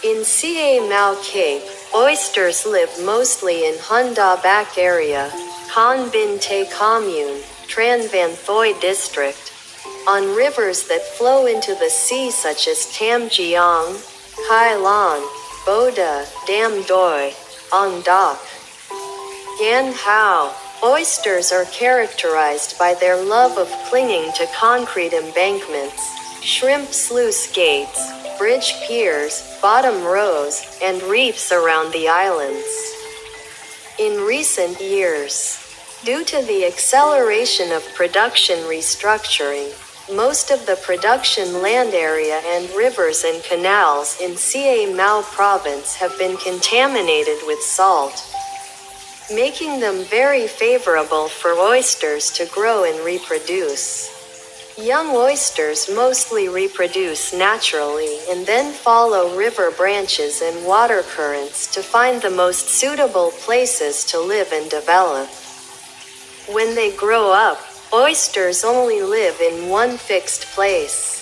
In Ca Mau Cape, oysters live mostly in Hunda Bac area, Con Bin Tay Commune, Tran Van Thoy District, on rivers that flow into the sea such as Tam Giang, Kai Lan, Boda, Dam Doi, Ong Dak, Gan Hao. Oysters are characterized by their love of clinging to concrete embankments, shrimp sluice gates, bridge piers, bottom rows, and reefs around the islands. In recent years, due to the acceleration of production restructuring, most of the production land area and rivers and canals in Ca Mau province have been contaminated with salt, making them very favorable for oysters to grow and reproduce. Young oysters mostly reproduce naturally and then follow river branches and water currents to find the most suitable places to live and develop. When they grow up, oysters only live in one fixed place.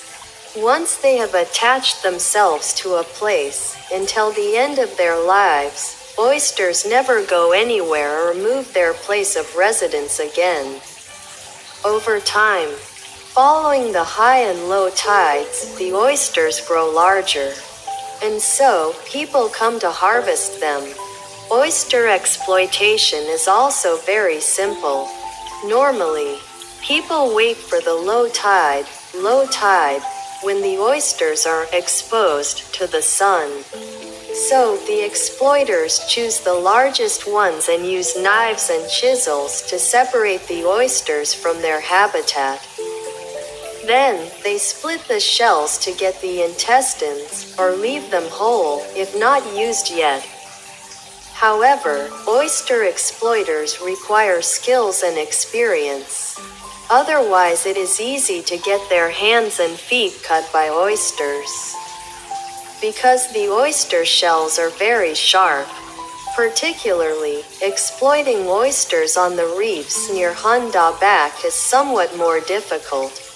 Once they have attached themselves to a place, until the end of their lives, oysters never go anywhere or move their place of residence again. Over time, following the high and low tides, the oysters grow larger. And so, people come to harvest them. Oyster exploitation is also very simple. Normally, people wait for the low tide, when the oysters are exposed to the sun. So, the exploiters choose the largest ones and use knives and chisels to separate the oysters from their habitat. Then, they split the shells to get the intestines, or leave them whole, if not used yet. However, oyster exploiters require skills and experience. Otherwise it is easy to get their hands and feet cut by oysters. Because the oyster shells are very sharp, particularly, exploiting oysters on the reefs near Hunda Bac is somewhat more difficult.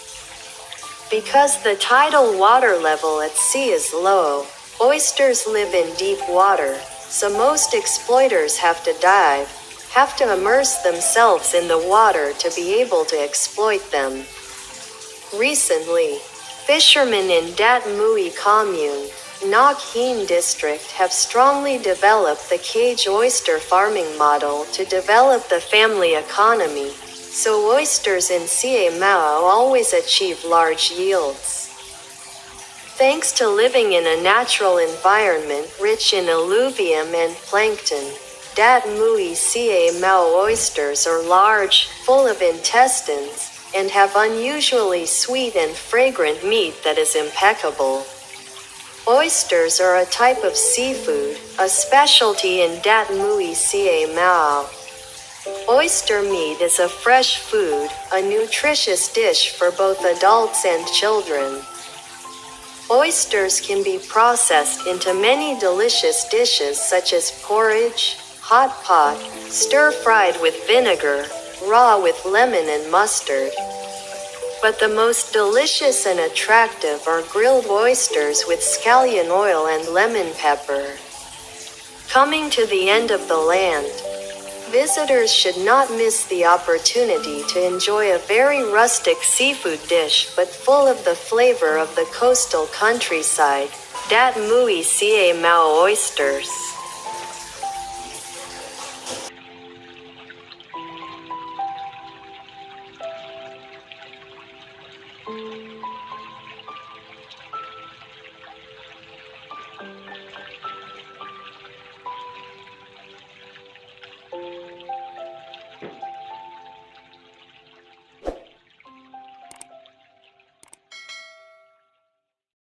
Because the tidal water level at sea is low, oysters live in deep water, so most exploiters have to immerse themselves in the water to be able to exploit them. Recently, fishermen in Dat Mui Commune, Ngoc Hien District have strongly developed the cage oyster farming model to develop the family economy, so oysters in Ca Mau always achieve large yields. Thanks to living in a natural environment rich in alluvium and plankton, Dat Mui Ca Mau oysters are large, full of intestines, and have unusually sweet and fragrant meat that is impeccable. Oysters are a type of seafood, a specialty in Dat Mui Ca Mau. Oyster meat is a fresh food, a nutritious dish for both adults and children. Oysters can be processed into many delicious dishes such as porridge, hot pot, stir-fried with vinegar, raw with lemon and mustard. But the most delicious and attractive are grilled oysters with scallion oil and lemon pepper. Coming to the end of the land, visitors should not miss the opportunity to enjoy a very rustic seafood dish but full of the flavor of the coastal countryside, Dat Mui Ca Mau oysters.